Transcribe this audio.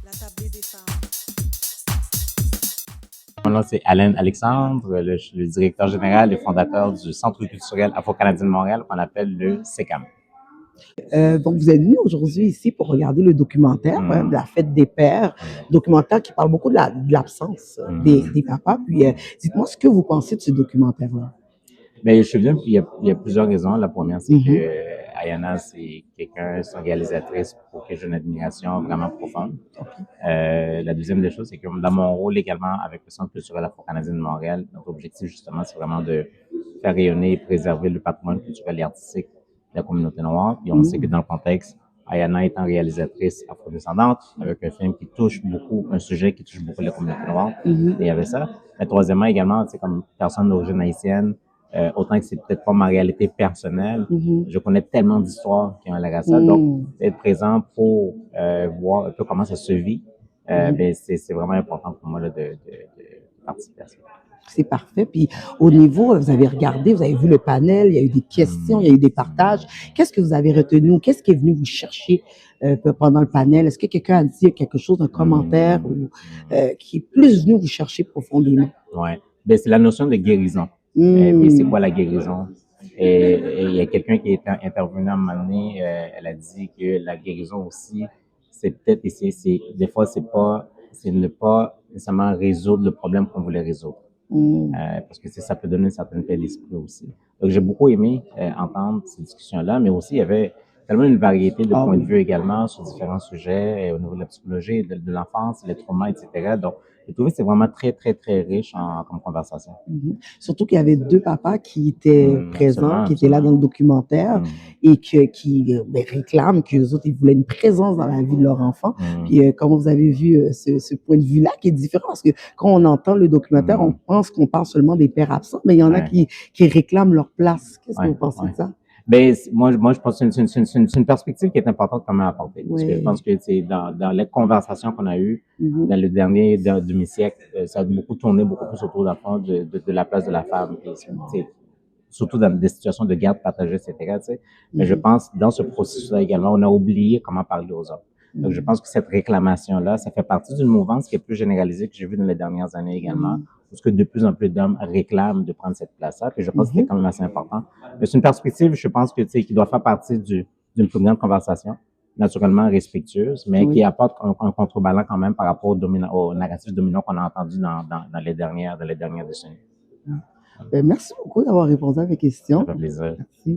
La tablée des femmes. Mon nom, c'est Alain Alexandre, le directeur général et fondateur du Centre culturel afro-canadien de Montréal, qu'on appelle le CECAM. Donc, vous êtes venu aujourd'hui ici pour regarder le documentaire de la fête des pères, documentaire qui parle beaucoup de l'absence des papas. Puis, dites-moi ce que vous pensez de ce documentaire-là. Ben, je suis venu, il y a plusieurs raisons. La première, c'est que Ayana, c'est une réalisatrice pour qui j'ai une admiration vraiment profonde. La deuxième des choses, c'est que dans mon rôle également avec le Centre culturel afro-canadien de Montréal, notre objectif justement, c'est vraiment de faire rayonner et préserver le patrimoine culturel et artistique de la communauté noire. Puis on sait que dans le contexte, Ayana étant réalisatrice afrodescendante, avec un film qui touche beaucoup, un sujet qui touche beaucoup la communauté noire, et il y avait ça. Mais troisièmement, également, c'est comme personne d'origine haïtienne, autant que c'est peut-être pas ma réalité personnelle, je connais tellement d'histoires qui ont l'air à ça. Donc, être présent pour voir un peu comment ça se vit, ben c'est vraiment important pour moi là, de participer à ça. C'est parfait. Puis au niveau, vous avez regardé, vous avez vu le panel, il y a eu des questions, il y a eu des partages. Qu'est-ce que vous avez retenu? Qu'est-ce qui est venu vous chercher pendant le panel? Est-ce que quelqu'un a dit quelque chose, un commentaire ou qui est plus venu vous chercher profondément? Ouais. Ben, c'est la notion de guérison. Puis c'est quoi la guérison? Et il y a quelqu'un qui est intervenu à un moment donné, elle a dit que la guérison aussi, c'est peut-être essayer, des fois, c'est ne pas nécessairement résoudre le problème qu'on voulait résoudre. Parce que ça peut donner une certaine paix d'esprit aussi. Donc, j'ai beaucoup aimé entendre ces discussions-là, mais aussi, il y avait tellement une variété de points de vue également sur différents sujets au niveau de la psychologie, de l'enfance, les traumas, etc. Donc, j'ai trouvé que c'est vraiment très, très, très riche comme conversation. Surtout qu'il y avait deux papas qui étaient présents, qui étaient là dans le documentaire et qui réclament qu'eux autres, ils voulaient une présence dans la vie de leur enfant. Puis, comment vous avez vu ce point de vue-là qui est différent? Parce que quand on entend le documentaire, on pense qu'on parle seulement des pères absents, mais il y en a qui réclament leur place. Qu'est-ce que vous pensez de ça? Ben, moi, je pense que c'est une perspective qui est importante quand même à apporter. Parce que je pense que c'est dans les conversations qu'on a eues dans le dernier demi-siècle, ça a beaucoup tourné beaucoup plus autour de la place de la femme. Et, surtout dans des situations de garde partagée, etc. Mais je pense dans ce processus-là également, on a oublié comment parler aux hommes. Donc, je pense que cette réclamation-là, ça fait partie d'une mouvance qui est plus généralisée que j'ai vue dans les dernières années également, parce que de plus en plus d'hommes réclament de prendre cette place-là. Puis je pense que c'est quand même assez important. Mais c'est une perspective, je pense que qui doit faire partie d'une plus grande conversation, naturellement respectueuse, mais qui apporte un contrebalan quand même par rapport au narratif dominant qu'on a entendu dans les dernières décennies. Merci beaucoup d'avoir répondu à mes questions. Ça fait plaisir. Merci.